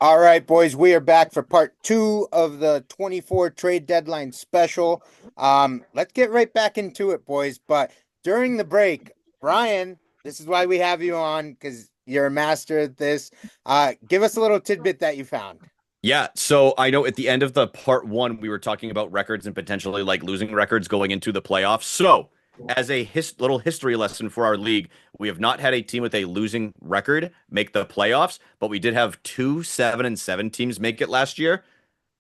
All right, boys, we are back for part two of the 24 trade deadline special. Let's get right back into it, boys. But during the break, Brian, this is why we have you on because you're a master at this. Give us a little tidbit that you found. Yeah, so I know at the end of the part one, we were talking about records and potentially like losing records going into the playoffs. So, as a little history lesson for our league, we have not had a team with a losing record make the playoffs, but we did have two 7-7 teams make it last year,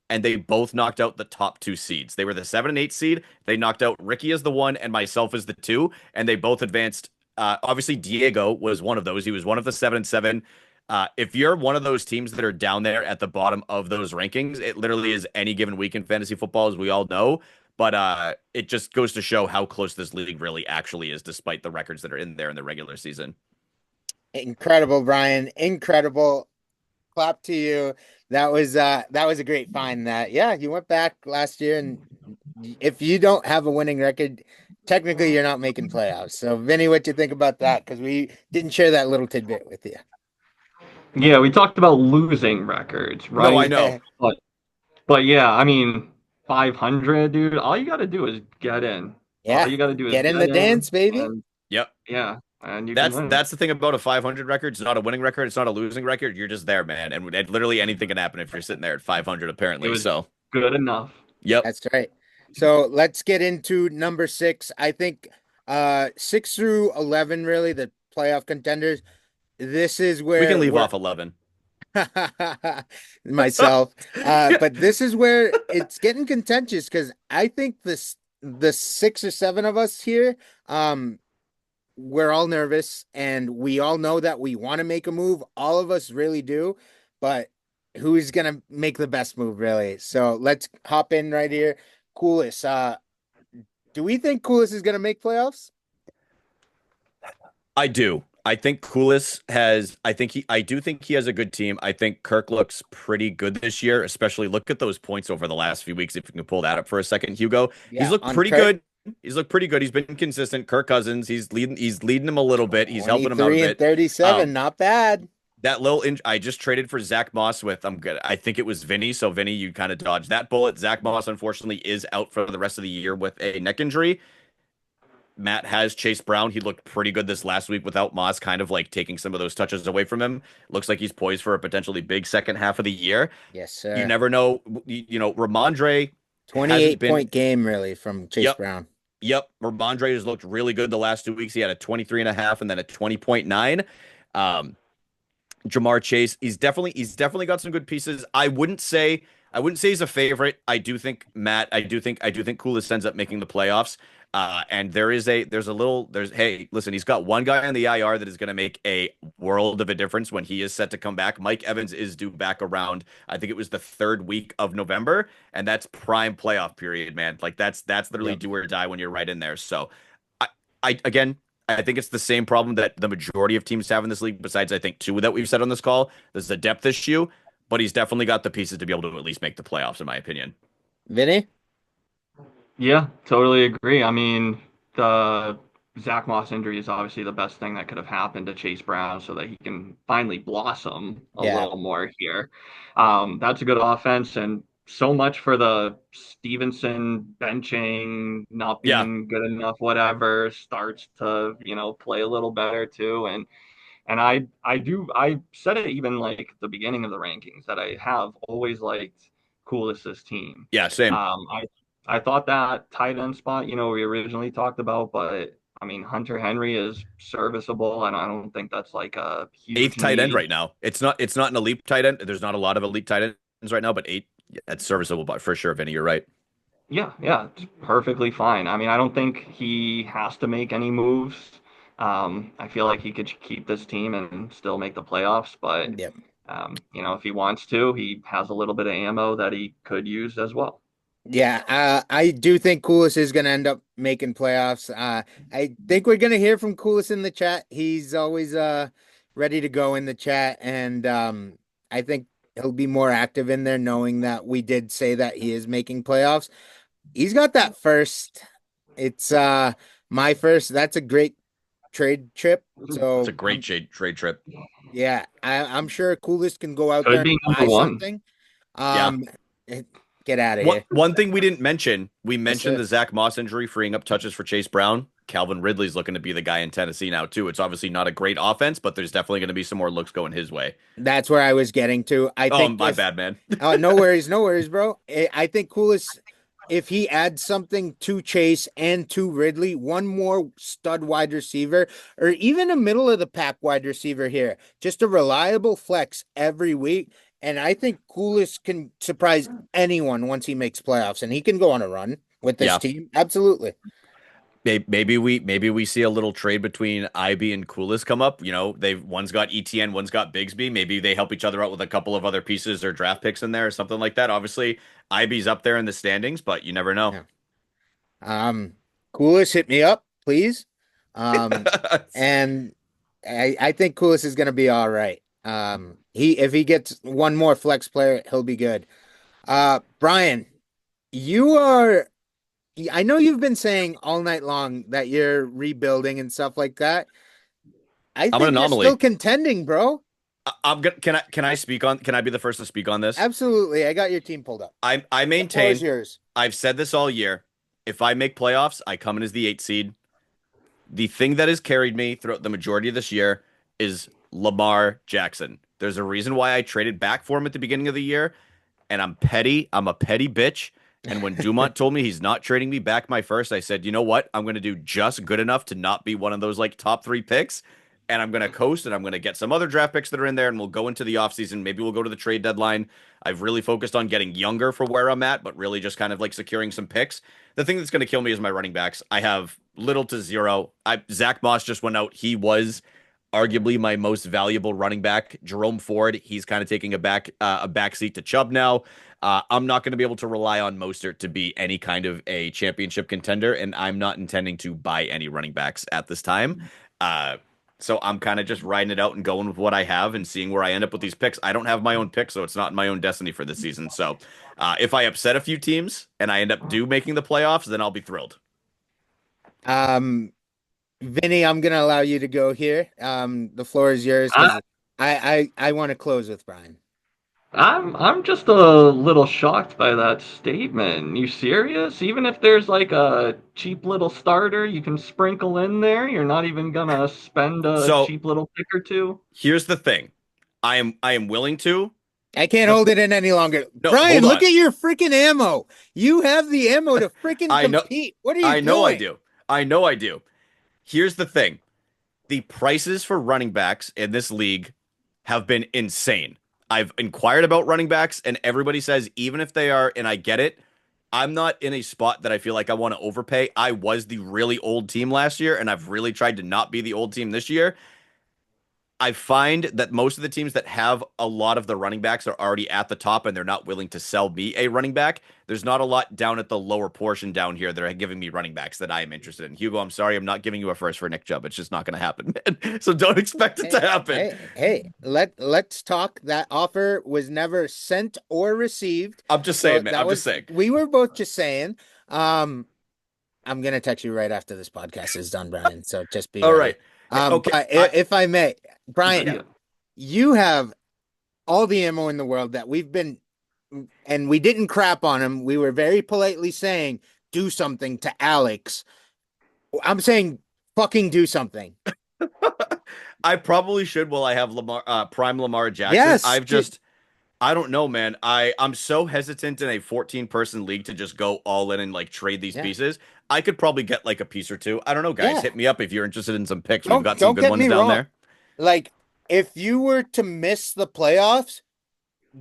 and they both knocked out the top two seeds. They were the 7 and 8 seed. They knocked out Ricky as the one and myself as the two, and they both advanced. Obviously, Diego was one of those. He was one of the 7-7. If you're one of those teams that are down there at the bottom of those rankings, it literally is any given week in fantasy football, as we all know. But it just goes to show how close this league really actually is, despite the records that are in there in the regular season. Incredible, Brian. Incredible. Clap to you. That was a great find that. Yeah, you went back last year and if you don't have a winning record, technically you're not making playoffs. So Vinny, what you think about that? Because we didn't share that little tidbit with you. Yeah, we talked about losing records, No, I right? know. But but yeah, I mean, 500, dude. All you got to do is get in. All Yeah, you got to do is get in the get in, dance, baby. and Yep. yeah, and you can That's win. that's the thing about a 500 record. It's not a winning record. It's not a losing record. You're just there, man. And literally anything can happen if you're sitting there at 500, It apparently. was So, good enough. yep. That's right. So let's get into number six. I think 6 through 11, really, the playoff contenders. This is We can where leave we're off 11. myself. But this is where it's getting contentious because I think the 6 or 7 of us here, we're all nervous and we all know that we want to make a move. All of us really do, but who's gonna make the best move, really? So let's hop in right here. Coolest. Do we think Coolest is gonna make playoffs? I do. I think Koulis has. I do think he has a good team. I think Kirk looks pretty good this year, especially look at those points over the last few weeks. If you can pull that up for a second, Hugo, he's Yeah, looked on pretty Kirk, good. He's looked pretty good. He's been consistent. Kirk Cousins, he's leading. He's leading him a little bit. He's helping him out a 23 and bit. 37, Um, not bad. that little. I just traded for Zach Moss with. I'm good. I think it was Vinny. So Vinny, you kind of dodged that bullet. Zach Moss, unfortunately, is out for the rest of the year with a neck injury. Matt has Chase Brown. He looked pretty good this last week without Moss kind of like taking some of those touches away from him. Looks like he's poised for a potentially big second half of the year. Yes, You sir. never know. Ramondre hasn't 28 been. point game really from Chase Yep. Brown. Yep. Ramondre has looked really good the last 2 weeks. He had a 23 and a half and then a 20.9. Um, Jamar Chase, he's definitely got some good pieces. I wouldn't say he's a favorite. I do think Matt, I do think Coolest ends up making the playoffs. And hey, listen, he's got one guy on the IR that is going to make a world of a difference when he is set to come back. Mike Evans is due back around. I think it was the third week of November, and that's prime playoff period, man. Like that's literally Yep. do or die when you're right in there. So, I, again, I think it's the same problem that the majority of teams have in this league. Besides, I think two that we've said on this call. There's a depth issue, but he's definitely got the pieces to be able to at least make the playoffs, in my opinion. Vinny? Yeah, totally agree. I mean, the Zach Moss injury is obviously the best thing that could have happened to Chase Brown so that he can finally blossom a Yeah. little more here. That's a good offense, and so much for the Stevenson benching, not Yeah, being good enough, whatever, starts to, play a little better too. And I said it even like the beginning of the rankings that I have always liked Coolest team. yeah, same. I thought that tight end spot, we originally talked about, but I mean Hunter Henry is serviceable, and I don't think that's like a Eighth huge tight end need. right now. It's not an elite tight end. There's not a lot of elite tight ends right now, but eight, yeah, that's serviceable, but for sure, Vinny, you're right. Yeah, yeah, it's perfectly fine. I mean, I don't think he has to make any moves. I feel like he could keep this team and still make the playoffs, but Yep. if he wants to, he has a little bit of ammo that he could use as well. Yeah, I do think Coolest is going to end up making playoffs. I think we're going to hear from Coolest in the chat. He's always ready to go in the chat, and I think he'll be more active in there, knowing that we did say that he is making playoffs. He's got that first. It's my first. That's a great trade trip. It's So a great trade trip. yeah, I'm sure Coolest can go out there Could and be buy number one. something. Yeah. Um, get out of One here. one thing we didn't mention, we Yes, mentioned sir. the Zach Moss injury freeing up touches for Chase Brown. Calvin Ridley's looking to be the guy in Tennessee now too. It's obviously not a great offense, but there's definitely going to be some more looks going his way. That's where I was getting to. I Oh, think my if bad, man. no worries, bro. I think Coolest, if he adds something to Chase and to Ridley, one more stud wide receiver, or even a middle of the pack wide receiver here, just a reliable flex every week. And I think Coolest can surprise anyone once he makes playoffs, and he can go on a run with this Yeah. team. Absolutely. Maybe we see a little trade between IB and Coolest come up. You know, they've one's got ETN, one's got Bigsby. Maybe they help each other out with a couple of other pieces or draft picks in there or something like that. Obviously, IB's up there in the standings, but you never know. Yeah. Coolest, hit me up, please. And I think Coolest is gonna be all right. If he gets one more flex player, he'll be good. Brian, you are I know you've been saying all night long that you're rebuilding and stuff like that. I I'm an think you're anomaly. still contending, bro. I'm gonna can I be the first to speak on this? Absolutely. I got your team pulled up. I The floor is maintain yours. I've said this all year. If I make playoffs, I come in as the 8 seed. The thing that has carried me throughout the majority of this year is Lamar Jackson. There's a reason why I traded back for him at the beginning of the year, and I'm petty. I'm a petty bitch. And when Dumont told me he's not trading me back my first, I said, you know what? I'm going to do just good enough to not be one of those like top 3 picks. And I'm going to coast and I'm going to get some other draft picks that are in there and we'll go into the offseason. Maybe we'll go to the trade deadline. I've really focused on getting younger for where I'm at, but really just kind of like securing some picks. The thing that's going to kill me is my running backs. I have little to zero. Zach Moss just went out. He was arguably my most valuable running back. Jerome Ford, he's kind of taking a backseat to Chubb now. I'm not going to be able to rely on Mostert to be any kind of a championship contender, and I'm not intending to buy any running backs at this time. So I'm kind of just riding it out and going with what I have and seeing where I end up with these picks. I don't have my own pick, so it's not in my own destiny for this season. So if I upset a few teams and I end up making the playoffs, then I'll be thrilled. Vinny, I'm gonna allow you to go here. The floor is yours because I want to close with Brian. I'm just a little shocked by that statement. You serious? Even if there's like a cheap little starter you can sprinkle in there, you're not even gonna spend a So cheap little pick or two? here's the thing. I am willing to. I can't hold it in any longer. No, Brian, hold look on. at your freaking ammo. You have the ammo to freaking I know- compete. What are you I know I doing? do. I know I do. Here's the thing. The prices for running backs in this league have been insane. I've inquired about running backs, and everybody says, even if they are, and I get it, I'm not in a spot that I feel like I want to overpay. I was the really old team last year, and I've really tried to not be the old team this year. I find that most of the teams that have a lot of the running backs are already at the top and they're not willing to sell me a running back. There's not a lot down at the lower portion down here that are giving me running backs that I am interested in. Hugo, I'm sorry, I'm not giving you a first for Nick Chubb. It's just not going to happen, man. So don't expect it to happen. Hey, let's talk. That offer was never sent or received. I'm just saying, man. I'm just saying. We were both just saying. I'm gonna text you right after this podcast is done, Brian. So just be All ready. right. Okay. But if I may, Brian, Yeah. you have all the ammo in the world that we've been, and we didn't crap on him. We were very politely saying, do something to Alex. I'm saying, fucking do something. I probably should while I have prime Lamar Jackson. Yes, I don't know, man. I'm so hesitant in a 14-person league to just go all in and like trade these pieces. I could probably get like a piece or two. I don't know, guys. Yeah. Hit me up if you're interested in some picks. Don't- We've got some don't good get ones me down wrong. there. Like, if you were to miss the playoffs,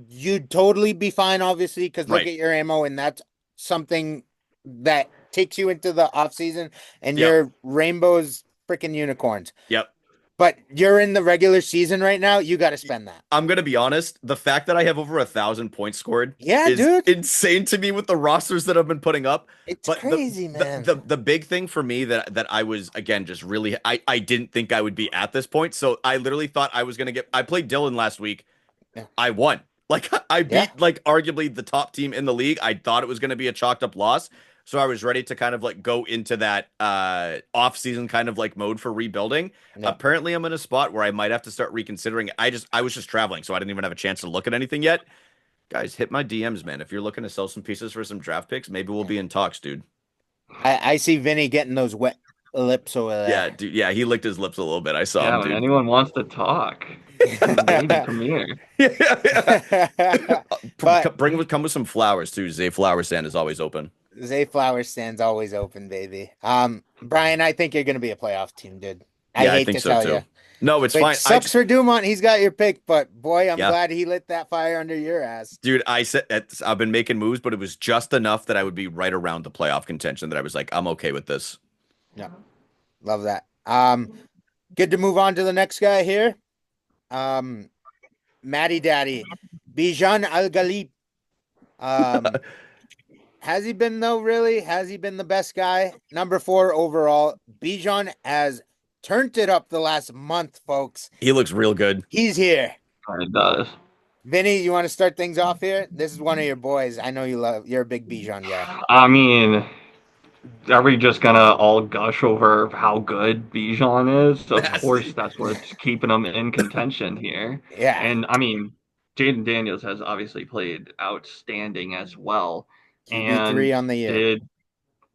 you'd totally be fine, obviously, because look Right. at your ammo, and that's something that takes you into the off season, and Yep. your rainbows, freaking unicorns. Yep. But you're in the regular season right now. You got to spend that. I'm gonna be honest. The fact that I have over 1,000 points scored Yeah, is dude. insane to me with the rosters that I've been putting up. It's But crazy, man. the big thing for me that I was again just really I didn't think I would be at this point. So I literally thought I was gonna I played Dylan last week. Yeah. I won. Like I beat Yeah. like arguably the top team in the league. I thought it was gonna be a chalked up loss. So I was ready to kind of like go into that off-season kind of like mode for rebuilding. Yeah. Apparently I'm in a spot where I might have to start reconsidering. I was just traveling, so I didn't even have a chance to look at anything yet. Guys, hit my DMs, man. If you're looking to sell some pieces for some draft picks, maybe we'll be in talks, dude. I see Vinny getting those wet lips over Yeah, there. dude. Yeah, he licked his lips a little bit. I saw Yeah, him, when dude. anyone wants to talk, maybe come here. But Come with some flowers too. Zay Flower Stand is always open. Zay Flower stands always open, baby. Brian, I think you're gonna be a playoff team, dude. I Yeah, I hate think to so tell too. you. No, it's It fine. sucks for Dumont. He's got your pick, but boy, I'm Yeah. glad he lit that fire under your ass. Dude, I've been making moves, but it was just enough that I would be right around the playoff contention that I was like, I'm okay with this. Yeah, love that. Good to move on to the next guy here. Matty Daddy, Bijan Al Galip. Has he been though? Really? Has he been the best guy? Number 4 overall. Bijan has turned it up the last month, folks. He looks real good. He's here. It does. Vinny, you want to start things off here? This is one of your boys. I know you're a big Bijan guy. I mean, are we just gonna all gush over how good Bijan is? Of course, that's what's keeping him in contention here. Yeah. And I mean, Jaden Daniels has obviously played outstanding as well. QB3 on the year. Did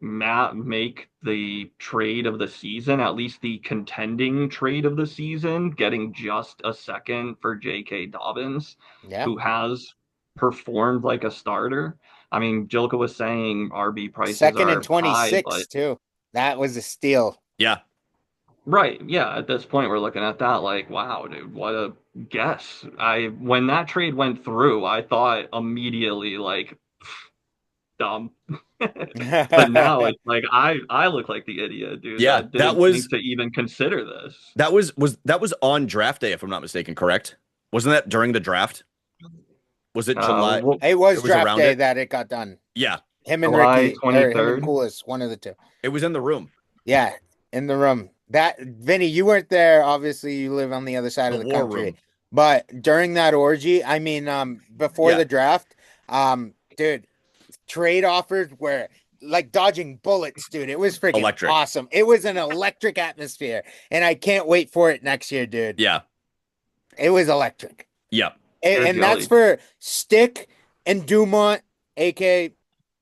Matt make the trade of the season, at least the contending trade of the season, getting just a second for J.K. Dobbins, Yeah. who has performed like a starter? I mean, Jilka was saying RB prices Second are and 26 high, but too. That was a steal. Yeah. right, yeah. At this point, we're looking at that like, wow, dude, what a guess. When that trade went through, I thought immediately like, dumb. But now it's like I look like the idiot, dude. Yeah, That that didn't was think to even consider this. that was on draft day, if I'm not mistaken, correct? Wasn't that during the draft? Was it July? Well, It was draft around day it? that it got done. Yeah, Him and July Ricky, or him and 23rd. Coolest, one of the two. it was in the room. Yeah, in the room. That Vinny, you weren't there. Obviously, you live on the other side The of the war country. room. But during that orgy, I mean, before Yeah. the draft, dude, trade offers were like dodging bullets, dude. It was freaking Electric. awesome. It was an electric atmosphere, and I can't wait for it next year, dude. Yeah, It was electric. yeah. And that's for Stick and Dumont, AK.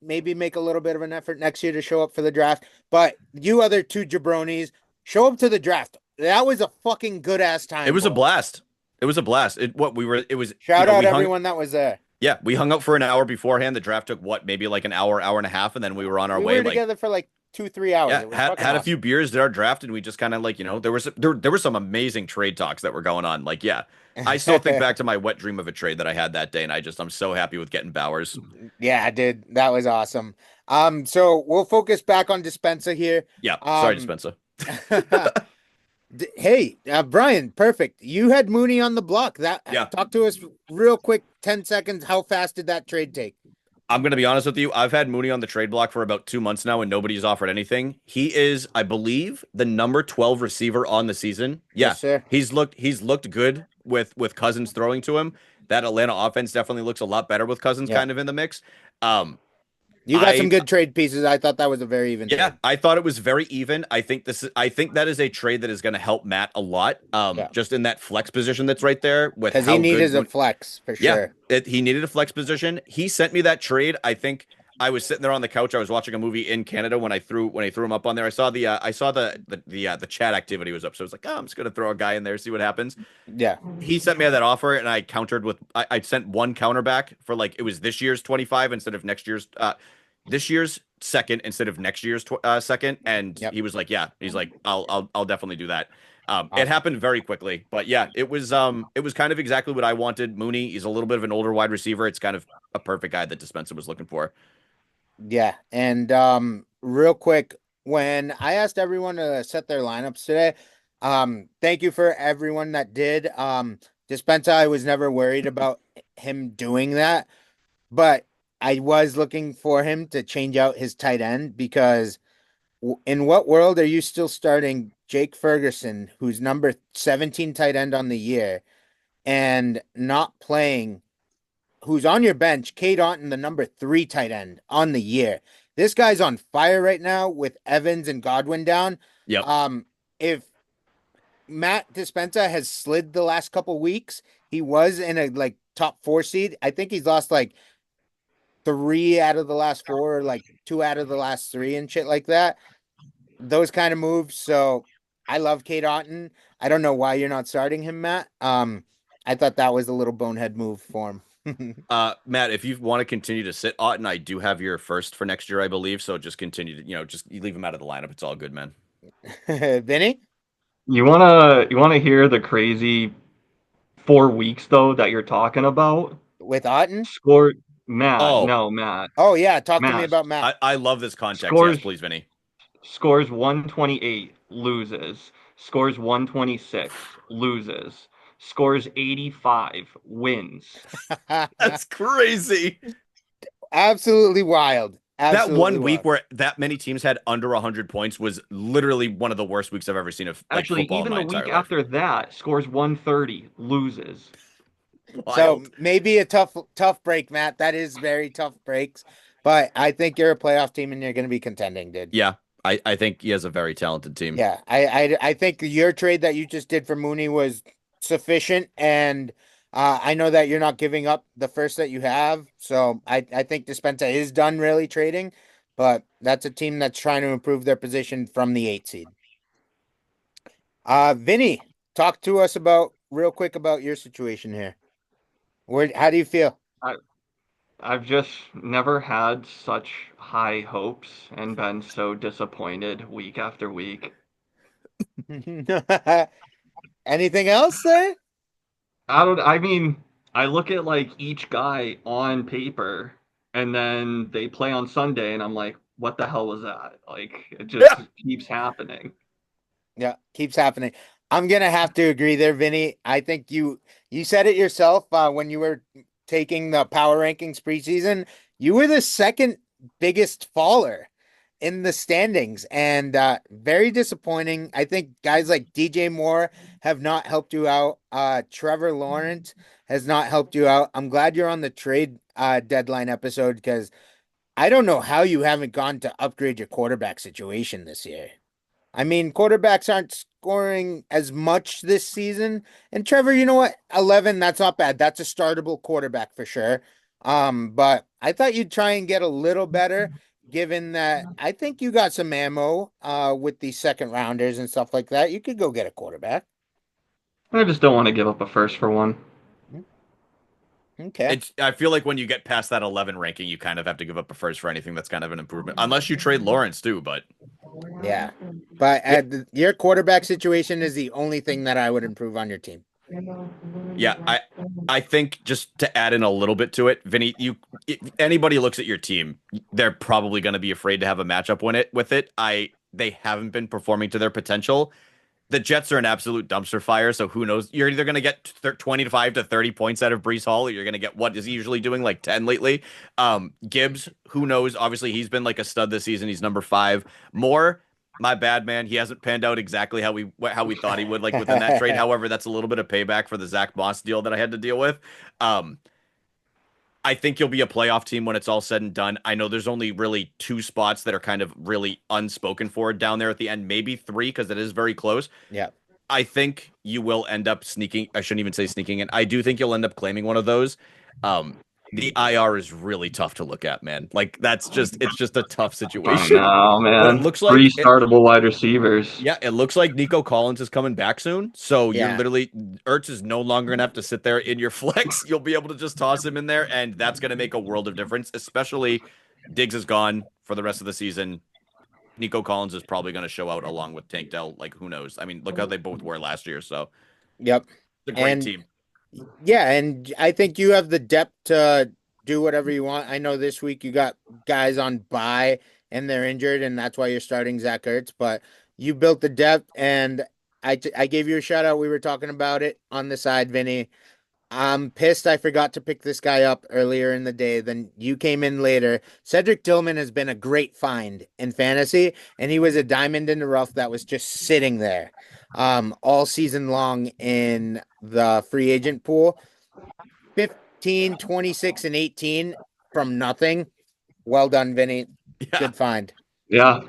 Maybe make a little bit of an effort next year to show up for the draft. But you other two jabronis, show up to the draft. That was a fucking good ass time. It was a boys. blast. It was a blast. It was Shout out we hung- everyone that was there. Yeah, we hung out for an hour beforehand. The draft took maybe like an hour and a half, and then we were on our We way. were Like, together for like 2-3 hours. yeah, It was had fucking a awesome. few beers, did our draft, and we just kind of like there were some amazing trade talks that were going on. Like, yeah, I still think back to my wet dream of a trade that I had that day, and I'm so happy with getting Bowers. Yeah, dude, that was awesome. So we'll focus back on Dispensa here. Yeah, sorry, Um, Spencer. Hey, Brian, perfect. You had Mooney on the block. Yeah. Talk to us real quick, 10 seconds. How fast did that trade take? I'm going to be honest with you. I've had Mooney on the trade block for about 2 months now, and nobody's offered anything. He is, I believe, the number 12 receiver on the season. Yeah, Yes, sir. he's looked good with Cousins throwing to him. That Atlanta offense definitely looks a lot better with Cousins Yeah. kind of in the mix. You got I- some good trade pieces. I thought that was a very even Yeah, trade. I thought it was very even. I think that is a trade that is going to help Matt a lot. Yeah. Just in that flex position that's right there with Because how he needed good a flex for Yeah, sure. he needed a flex position. He sent me that trade. I think I was sitting there on the couch. I was watching a movie in Canada when I threw him up on there. I saw the chat activity was up. So I was like, oh, I'm just gonna throw a guy in there, see what happens. Yeah. He sent me that offer, and I countered with I sent one counter back for like it was this year's 25 instead of next year's this year's second instead of next year's second. And Yep. he was like, yeah, he's like, I'll definitely do that. Awesome. It happened very quickly, but yeah, it was kind of exactly what I wanted. Mooney, he's a little bit of an older wide receiver. It's kind of a perfect guy that Dispenza was looking for. Yeah. And real quick, when I asked everyone to set their lineups today, thank you for everyone that did. Dispenza, I was never worried about him doing that, but I was looking for him to change out his tight end because in what world are you still starting Jake Ferguson, who's number 17 tight end on the year, and not playing, who's on your bench, Cade Otton, the number 3 tight end on the year? This guy's on fire right now with Evans and Godwin down. Yep. If Matt Dispenza has slid the last couple weeks, he was in a like top 4 seed. I think he's lost like 3 out of the last 4, or like 2 out of the last 3 and shit like that. Those kind of moves. So I love Kate Otten. I don't know why you're not starting him, Matt. I thought that was a little bonehead move for him. Matt, if you want to continue to sit Otten, I do have your first for next year, I believe. So just continue to, just you leave him out of the lineup. It's all good, man. Vinny? You wanna hear the crazy 4 weeks though that you're talking about? With Otten? Score Matt, Oh, no, Matt. Oh yeah, talk to me Matt about Matt. I love this context. Yes, scores please, Vinny. scores 128, loses. Scores 126, loses. Scores 85, wins. That's crazy. Absolutely wild. That Absolutely one week wild. where that many teams had under 100 points was literally one of the worst weeks I've ever seen of like Actually, football in even my the entire week life. after that, scores 130, loses. So Wild. maybe a tough break, Matt. That is very tough breaks. But I think you're a playoff team and you're going to be contending, dude. Yeah, I think he has a very talented team. Yeah, I think your trade that you just did for Mooney was sufficient, and I know that you're not giving up the first that you have, so I think Dispenza is done really trading, but that's a team that's trying to improve their position from the 8 seed. Vinny, talk to us about real quick about your situation here. How do you feel? I, I've just never had such high hopes and been so disappointed week after week. Anything else there? I mean, I look at like each guy on paper and then they play on Sunday and I'm like, what the hell was that? Like it just keeps happening. Yeah, keeps happening. I'm gonna have to agree there, Vinny. I think you said it yourself when you were taking the power rankings preseason. You were the second biggest faller in the standings, and very disappointing. I think guys like DJ Moore have not helped you out. Trevor Lawrence has not helped you out. I'm glad you're on the trade deadline episode because I don't know how you haven't gone to upgrade your quarterback situation this year. I mean, quarterbacks aren't scoring as much this season. And Trevor, you know what? 11, that's not bad. That's a startable quarterback for sure. But I thought you'd try and get a little better, given that I think you got some ammo with the second rounders and stuff like that. You could go get a quarterback. I just don't want to give up a first for one. Okay. I feel like when you get past that 11 ranking, you kind of have to give up a first for anything that's kind of an improvement, unless you trade Lawrence too. But Yeah. But your quarterback situation is the only thing that I would improve on your team. yeah, I think just to add in a little bit to it, Vinny, if anybody looks at your team, they're probably going to be afraid to have a matchup with it. They haven't been performing to their potential. The Jets are an absolute dumpster fire, so who knows? You're either going to get 25 to 30 points out of Breece Hall, or you're going to get what is he usually doing, like 10 lately. Gibbs, who knows? Obviously, he's been like a stud this season. He's number 5. Moore, my bad, man. He hasn't panned out exactly how we thought he would, like within that trade. However, that's a little bit of payback for the Zach Moss deal that I had to deal with. I think you'll be a playoff team when it's all said and done. I know there's only really 2 spots that are kind of really unspoken for down there at the end, maybe 3 because it is very close. Yeah. I think you will end up sneaking. I shouldn't even say sneaking in. I do think you'll end up claiming one of those. The IR is really tough to look at, man. Like it's just a tough situation. No, But it man. looks Three like startable wide receivers. yeah, it looks like Nico Collins is coming back soon. So you're Yeah. literally Ertz is no longer gonna have to sit there in your flex. You'll be able to just toss him in there, and that's gonna make a world of difference. Especially Diggs is gone for the rest of the season. Nico Collins is probably gonna show out along with Tank Dell. Like who knows? I mean, look how they both were last year. So Yep. it's a great And team. yeah, and I think you have the depth to do whatever you want. I know this week you got guys on bye and they're injured, and that's why you're starting Zach Ertz. But you built the depth, and I gave you a shout out. We were talking about it on the side, Vinny. I'm pissed I forgot to pick this guy up earlier in the day. Then you came in later. Cedric Tillman has been a great find in fantasy, and he was a diamond in the rough that was just sitting there all season long in the free agent pool. 15, 26, and 18 from nothing. Well done, Vinny. Yeah. Good find. Yeah,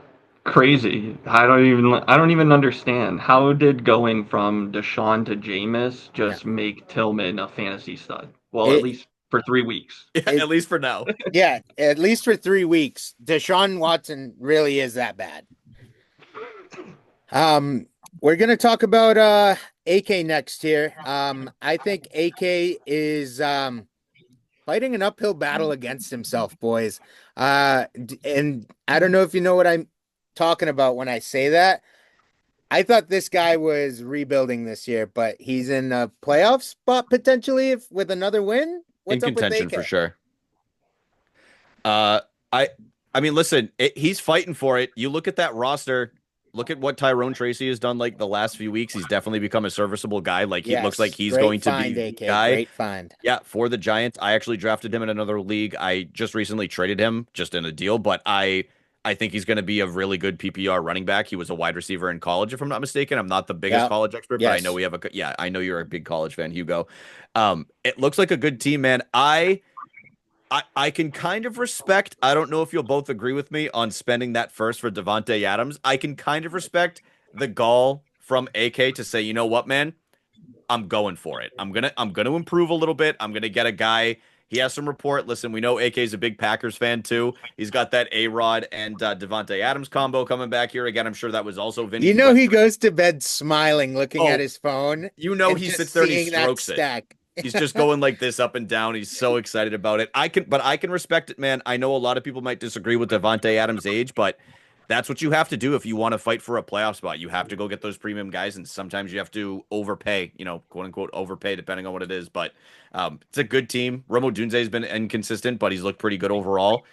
crazy. I don't even understand. How did going from Deshaun to Jameis Yeah. just make Tillman a fantasy stud? Well, at It least for 3 weeks. Yeah, it at least for now. yeah, at least for 3 weeks. Deshaun Watson really is that bad. Um, we're gonna talk about AK next here. I think AK is fighting an uphill battle against himself, boys. And I don't know if you know what I'm talking about when I say that. I thought this guy was rebuilding this year, but he's in a playoff spot potentially if with another win. In What's up with contention for AK? sure. Uh, I I mean, listen, he's fighting for it. You look at that roster. Look at what Tyrone Tracy has done like the last few weeks. He's definitely become a serviceable guy. Like he looks like Yes, he's great going to find, be the AK. guy. Great find. Yeah, for the Giants. I actually drafted him in another league. I just recently traded him just in a deal, but I think he's going to be a really good PPR running back. He was a wide receiver in college, if I'm not mistaken. I'm not the biggest Yeah. college expert, but I know Yes. we have yeah, I know you're a big college fan, Hugo. It looks like a good team, man. I can kind of respect. I don't know if you'll both agree with me on spending that first for Devonte Adams. I can kind of respect the gall from AK to say, you know what, man, I'm going for it. I'm gonna improve a little bit. I'm gonna get a guy. He has some report. Listen, we know AK is a big Packers fan too. He's got that A-Rod and Devonte Adams combo coming back here again. I'm sure that was also You Vinny's know wet he dream. goes to bed smiling, looking at Oh, his phone you know and he just sits there and he seeing that strokes it. stack. He's just going like this up and down. He's so excited about it. But I can respect it, man. I know a lot of people might disagree with Devonte Adams' age, but that's what you have to do if you want to fight for a playoff spot. You have to go get those premium guys, and sometimes you have to overpay, quote unquote overpay, depending on what it is. But it's a good team. Romo Dunze has been inconsistent, but he's looked pretty good overall.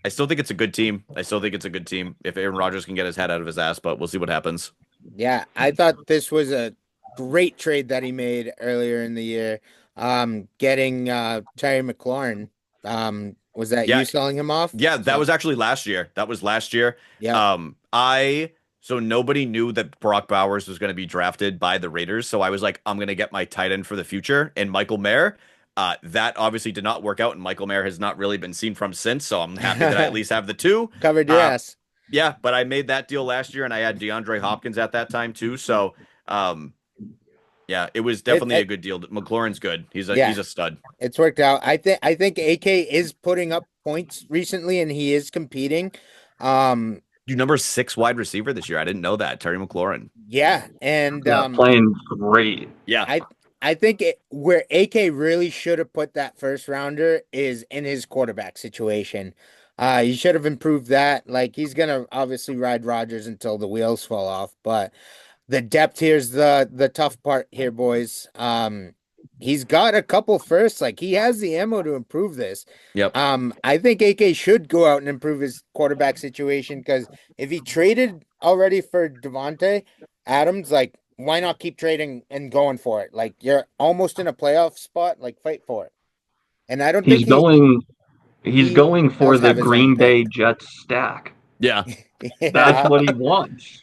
I still think it's a good team. I still think it's a good team if Aaron Rodgers can get his head out of his ass, but we'll see what happens. Yeah, I thought this was a great trade that he made earlier in the year. Getting Terry McLaurin. Was that Yeah, you selling him off? yeah, that So was actually last year. That was last year. yeah. I so nobody knew that Brock Bowers was going to be drafted by the Raiders, so I was like, I'm going to get my tight end for the future and Michael Mayer. That obviously did not work out, and Michael Mayer has not really been seen from since. So I'm happy that I at least have the two. Covered your Uh, ass. yeah, but I made that deal last year, and I had DeAndre Hopkins at that time too. So, um, yeah, it was It, definitely a it good deal. McLaurin's good. yeah, He's a stud. it's worked out. I think AK is putting up points recently and he is competing. Um You number 6 wide receiver this year. I didn't know that. Terry McLaurin. yeah, and Yeah, playing great. Yeah. I I think where AK really should have put that first rounder is in his quarterback situation. He should have improved that. Like he's gonna obviously ride Rodgers until the wheels fall off, but the depth here's the tough part here, boys. He's got a couple firsts. Like he has the ammo to improve this. Yep. I think AK should go out and improve his quarterback situation because if he traded already for Devonte Adams, like why not keep trading and going for it? Like you're almost in a playoff spot, like fight for it. And I don't He's think going he's he going for does the have his own Green Bay pick. Jets stack. Yeah. That's Yeah. what he wants.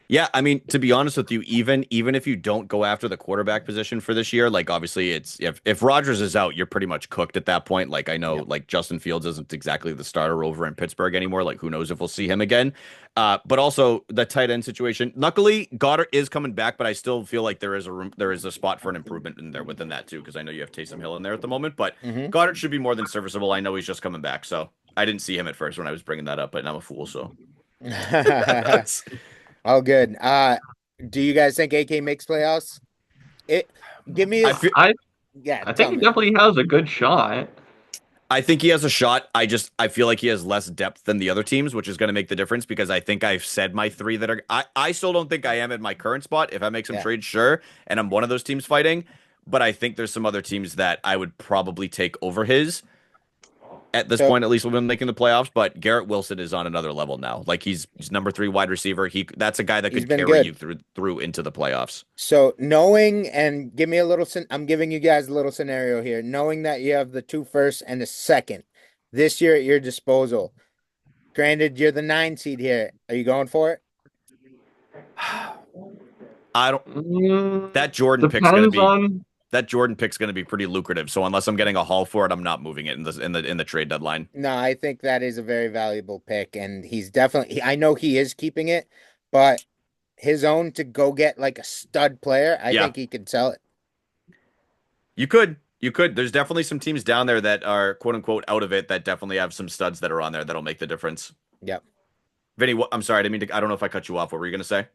Yeah, I mean, to be honest with you, even if you don't go after the quarterback position for this year, like obviously it's if Rodgers is out, you're pretty much cooked at that point. Like I know Yep. like Justin Fields isn't exactly the starter over in Pittsburgh anymore. Like who knows if we'll see him again. But also the tight end situation. Luckily, Goddard is coming back, but I still feel like there is a spot for an improvement in there within that too, because I know you have Taysom Hill in there at the moment, but hmm Goddard should be more than serviceable. I know he's just coming back, so I didn't see him at first when I was bringing that up, but I'm a fool, so Oh, good. Do you guys think AK makes playoffs? It give me I his feel I yeah, I tell think he me. definitely has a good shot. I think he has a shot. I feel like he has less depth than the other teams, which is going to make the difference because I think I've said my three that are. I still don't think I am at my current spot. If I make some Yeah. trades, sure, and I'm one of those teams fighting. But I think there's some other teams that I would probably take over his at this So point, at least when making the playoffs. But Garrett Wilson is on another level now. Like he's number 3 wide receiver. That's a guy that he's could been carry you good. through into the playoffs. So knowing and give me a little I'm giving you guys a little scenario here. Knowing that you have the two first and the second this year at your disposal. Granted, you're the 9 seed here. Are you going for it? I don't. Mm, That Jordan pick's gonna depends be on that Jordan pick's going to be pretty lucrative. So unless I'm getting a haul for it, I'm not moving it in the trade deadline. No, I think that is a very valuable pick, and he's definitely. I know he is keeping it, but his own to go get like a stud player, I think he could sell it. You could. You could. There's definitely some teams down there that are quote unquote out of it that definitely have some studs that are on there that'll make the difference. Yep. Vinny, I'm sorry, I didn't mean to. I don't know if I cut you off. What were you gonna say?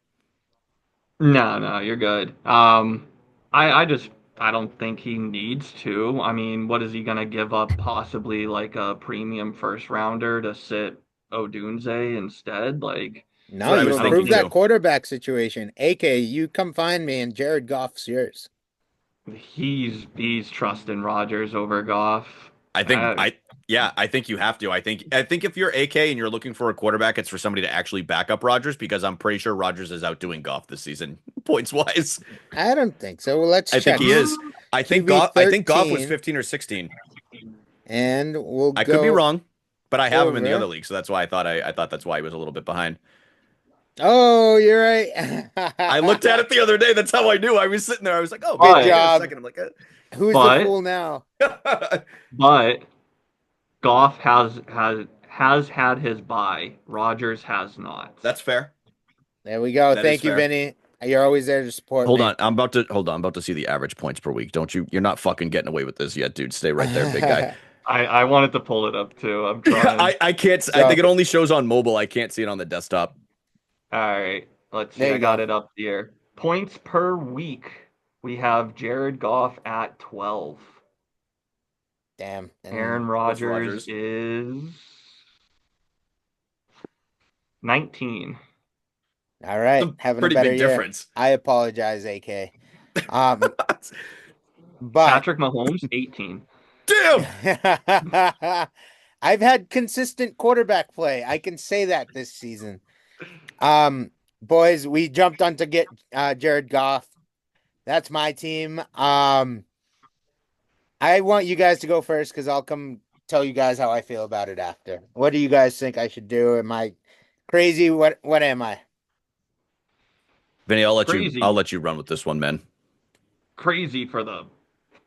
No, you're good. I don't think he needs to. I mean, what is he gonna give up? Possibly like a premium first rounder to sit Odunze instead? Like, No, I you was improve thinking that too. quarterback situation. AK, you come find me, and Jared Goff's yours. he's trusting Rodgers over Goff. I think Uh, I think you have to. I think if you're AK and you're looking for a quarterback, it's for somebody to actually back up Rodgers because I'm pretty sure Rodgers is outdoing Goff this season, points wise. I don't think so. Well, let's I check. think he is. QB I think Goff was 13. 15 or 16. And we'll I go could be wrong, but I have him in the over. other league, so that's why I thought that's why he was a little bit behind. Oh, you're right. I looked at it the other day. That's how I knew. I was sitting there. I was like, "Oh, Good maybe in a job. second." I'm like, Who's But- the fool now? but Goff has had his bye. Rodgers has not. That's fair. There we go. That Thank is you, fair. Vinny. You're always there to support Hold me. on. I'm about to see the average points per week. Don't you? You're not fucking getting away with this yet, dude. Stay right there, big guy. I wanted to pull it up too. I'm trying. I can't. I think it only shows on mobile. I can't see it on the desktop. All right, let's see. There you I got go. it up here. Points per week. We have Jared Goff at 12. Damn. And Aaron what's Rodgers Rodgers? is 19. all right, It's a having a pretty better big year. difference. I apologize, AK. But Patrick Mahomes 18. Damn. I've had consistent quarterback play. I can say that this season. Boys, we jumped on to get Jared Goff. That's my team. I want you guys to go first because I'll come tell you guys how I feel about it after. What do you guys think I should do? Am I crazy? What am I? Vinny, I'll let Crazy. you run with this one, man. Crazy for the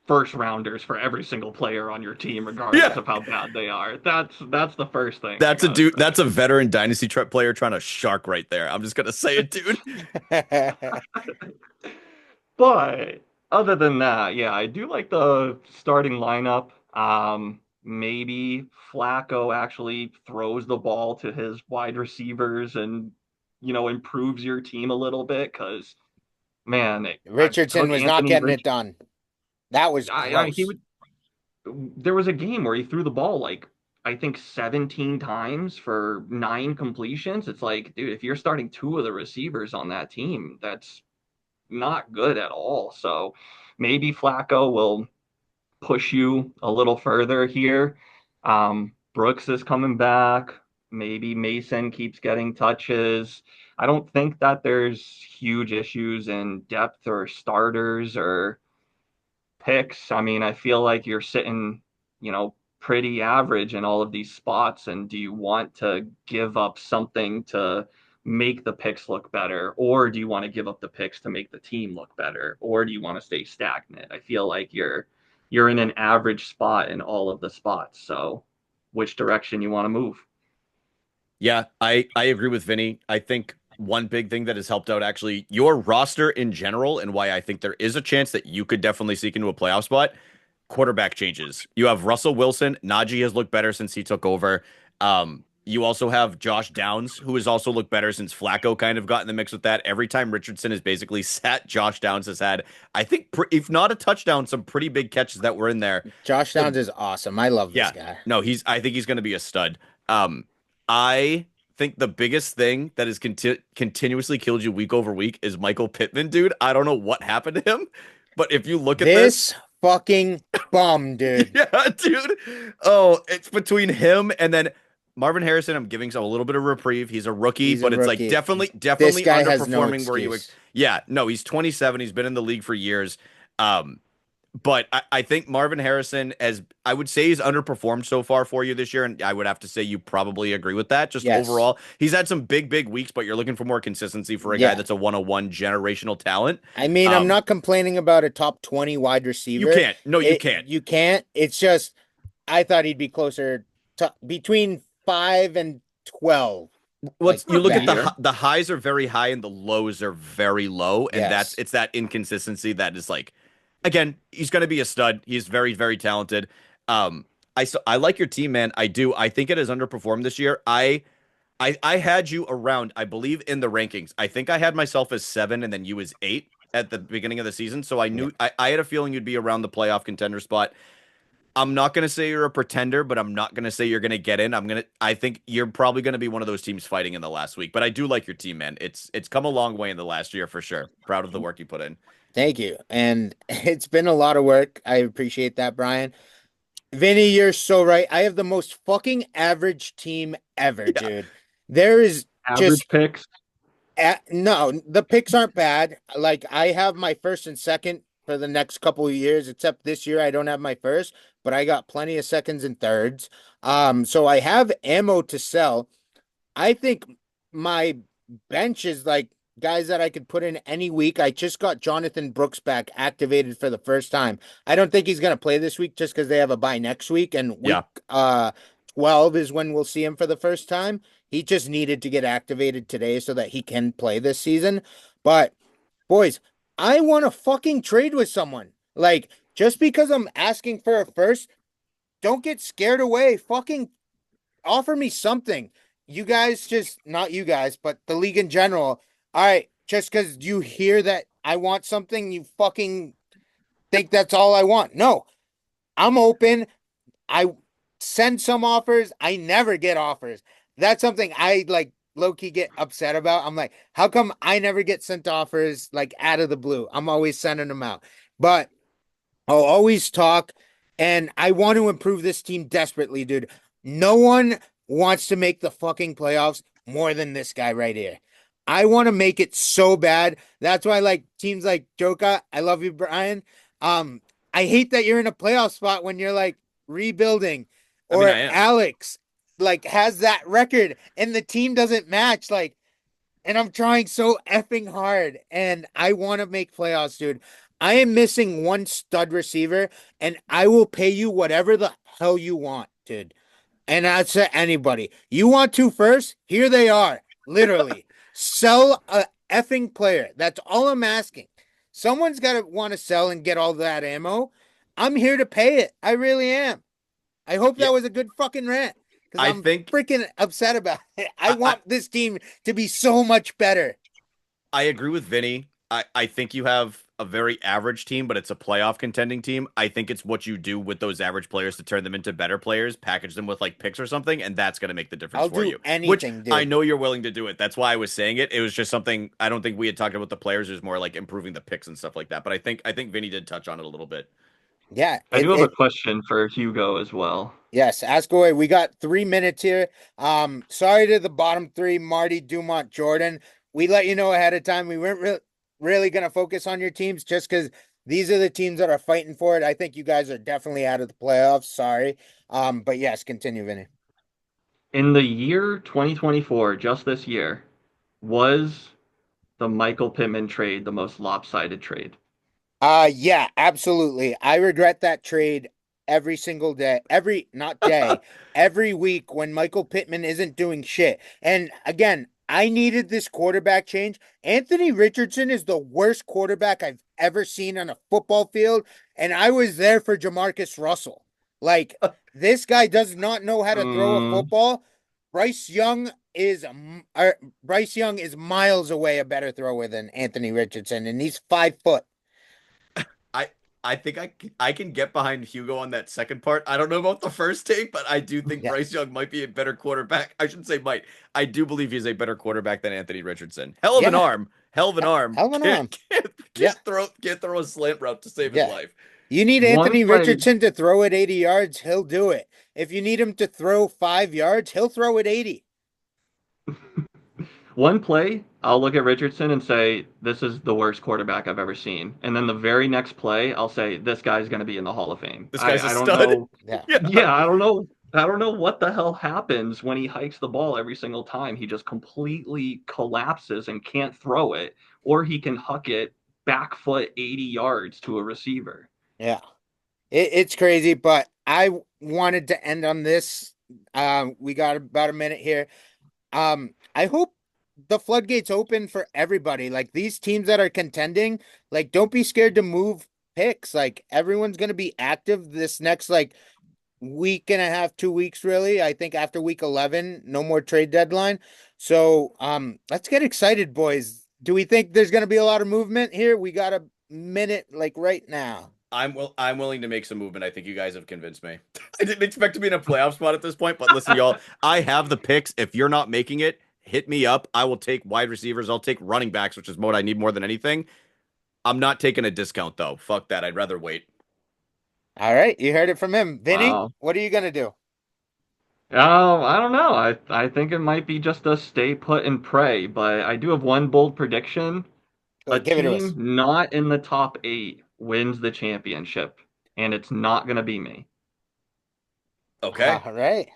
first rounders for every single player on your team, regardless Yeah. of how bad they are. That's the first thing. That's I a gotta dude. say. That's a veteran dynasty player trying to shark right there. I'm just gonna say it, dude. But other than that, yeah, I do like the starting lineup. Maybe Flacco actually throws the ball to his wide receivers and improves your team a little bit because man, Richardson took was not Anthony getting Rich- it done. That was gross. he would. There was a game where he threw the ball like I think 17 times for 9 completions. It's like, dude, if you're starting 2 of the receivers on that team, that's not good at all. So maybe Flacco will push you a little further here. Brooks is coming back. Maybe Mason keeps getting touches. I don't think that there's huge issues in depth or starters or picks. I mean, I feel like you're sitting, pretty average in all of these spots. And do you want to give up something to make the picks look better? Or do you want to give up the picks to make the team look better? Or do you want to stay stagnant? I feel like you're in an average spot in all of the spots. So which direction you want to move? Yeah, I agree with Vinny. I think one big thing that has helped out actually your roster in general and why I think there is a chance that you could definitely seek into a playoff spot. Quarterback changes. You have Russell Wilson. Najee has looked better since he took over. You also have Josh Downs, who has also looked better since Flacco kind of got in the mix with that. Every time Richardson has basically sat, Josh Downs has had, I think, if not a touchdown, some pretty big catches that were in there. Josh Downs is awesome. I love this guy. No, I think he's going to be a stud. I think the biggest thing that has continuously killed you week over week is Michael Pittman, dude. I don't know what happened to him, but if you look at this fucking bum, dude. yeah, dude. Oh, it's between him and then Marvin Harrison. I'm giving him a little bit of reprieve. He's a rookie, but it's like definitely this guy has no underperforming. Where you, yeah, no, he's 27. He's been in the league for years. But I think Marvin Harrison, as I would say, he's underperformed so far for you this year. And I would have to say you probably agree with that. Just Yes. overall, he's had some big weeks, but you're looking for more consistency for a guy Yeah. that's a 101 generational talent. I mean, I'm Um, not complaining about a top 20 wide you receiver. can't. No, you can't. You can't. It's just I thought he'd be closer to between 5 and 12. Well, Like you look at better. the highs are very high and the lows are very low, and Yes. it's that inconsistency that is like, again, he's going to be a stud. He's very talented. Um, I like your team, man. I do. I think it has underperformed this year. I had you around, I believe, in the rankings. I think I had myself as 7 and then you as 8 at the beginning of the season. So I knew I had a feeling you'd be around the playoff contender spot. I'm not gonna say you're a pretender, but I'm not gonna say you're gonna get in. I think you're probably gonna be one of those teams fighting in the last week. But I do like your team, man. It's come a long way in the last year for sure. Proud of the work you put in. Thank you. And it's been a lot of work. I appreciate that, Brian. Vinny, you're so right. I have the most fucking average team ever, Yeah. dude. There is Average just picks. no, the picks aren't bad. Like I have my first and second for the next couple of years, except this year I don't have my first, but I got plenty of seconds and thirds. So I have ammo to sell. I think my bench is like guys that I could put in any week. I just got Jonathan Brooks back activated for the first time. I don't think he's going to play this week just because they have a bye next week, and week Yeah. 12 is when we'll see him for the first time. He just needed to get activated today so that he can play this season. But boys, I want to fucking trade with someone. Like just because I'm asking for a first, don't get scared away. Fucking offer me something. You guys just not you guys, but the league in general. All right, just because you hear that I want something, you fucking think that's all I want. No, I'm open. I send some offers. I never get offers. That's something I like low key get upset about. I'm like, how come I never get sent offers like out of the blue? I'm always sending them out. But I'll always talk, and I want to improve this team desperately, dude. No one wants to make the fucking playoffs more than this guy right here. I want to make it so bad. That's why I like teams like Joka. I love you, Brian. I hate that you're in a playoff spot when you're like rebuilding, I mean, or I am. Alex like has that record and the team doesn't match. Like, and I'm trying so effing hard, and I want to make playoffs, dude. I am missing one stud receiver, and I will pay you whatever the hell you want, dude. And that's to anybody. You want to first? Here they are. Literally. Sell a effing player. That's all I'm asking. Someone's got to want to sell and get all that ammo. I'm here to pay it. I really am. I hope Yeah, that was a good fucking rant because I I'm think freaking upset about it. I I, want this team to be so much better. I agree with Vinny. I think you have a very average team, but it's a playoff contending team. I think it's what you do with those average players to turn them into better players, package them with like picks or something, and that's going to make the difference I'll for do you. Which anything, I dude. know you're willing to do it. That's why I was saying it. It was just something I don't think we had talked about the players. It was more like improving the picks and stuff like that. But I think Vinny did touch on it a little bit. Yeah, I do have a question for Hugo as well. yes, ask away. We got 3 minutes here. Sorry to the bottom three, Marty, Dumont, Jordan. We let you know ahead of time. We weren't really gonna focus on your teams just because these are the teams that are fighting for it. I think you guys are definitely out of the playoffs. Sorry. But yes, continue, Vinny. In the year 2024, just this year, was the Michael Pittman trade the most lopsided trade? Yeah, absolutely. I regret that trade every single day, not day, every week when Michael Pittman isn't doing shit. And again, I needed this quarterback change. Anthony Richardson is the worst quarterback I've ever seen on a football field, and I was there for Jamarcus Russell. Like, this guy does not know how to throw a Mm, football. Bryce Young Bryce Young is miles away a better thrower than Anthony Richardson, and he's 5 foot. I I think I can get behind Hugo on that second part. I don't know about the first take, but I do think Yeah. Bryce Young might be a better quarterback. I shouldn't say might. I do believe he's a better quarterback than Anthony Richardson. Hell of an Yeah. arm. Hell of an arm. Hell of an arm. Yeah. Can't throw a slant route to save his Yeah. life. You need one Anthony play, Richardson to throw it 80 yards, he'll do it. If you need him to throw 5 yards, he'll throw it 80. One play, I'll look at Richardson and say, this is the worst quarterback I've ever seen. And then the very next play, I'll say, this guy's going to be in the Hall of Fame. This guy's a I don't stud. know. Yeah. Yeah. Yeah, I don't know. I don't know what the hell happens when he hikes the ball every single time. He just completely collapses and can't throw it, or he can huck it back foot 80 yards to a receiver. Yeah. It's crazy, but I wanted to end on this. We got about a minute here. I hope the floodgates open for everybody. Like these teams that are contending, like don't be scared to move picks. Like everyone's gonna be active this next like week and a half, 2 weeks, really. I think after week 11, no more trade deadline. So let's get excited, boys. Do we think there's gonna be a lot of movement here? We got a minute like right now. I'm willing to make some movement. I think you guys have convinced me. I didn't expect to be in a playoff spot at this point, but listen, y'all, I have the picks. If you're not making it, hit me up. I will take wide receivers. I'll take running backs, which is what I need more than anything. I'm not taking a discount though. Fuck that. I'd rather wait. All right, you heard it from him. Vinny, Wow. what are you gonna do? I don't know. I think it might be just a stay put and pray, but I do have one bold prediction. Go A give it to us. team not in the top eight wins the championship, and it's not going to be me. Okay. All right.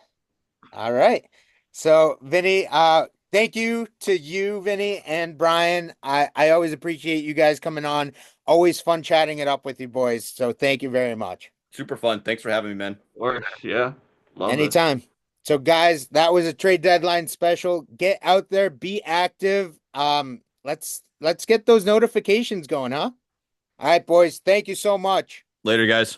All right. So, Vinny, thank you to you, Vinny and Brian. I always appreciate you guys coming on. Always fun chatting it up with you boys. So, thank you very much. Super fun. Thanks for having me, man. Or, yeah, love this. Anytime. So, guys, that was a trade deadline special. Get out there, be active. Let's get those notifications going, huh? All right, boys. Thank you so much. Later, guys.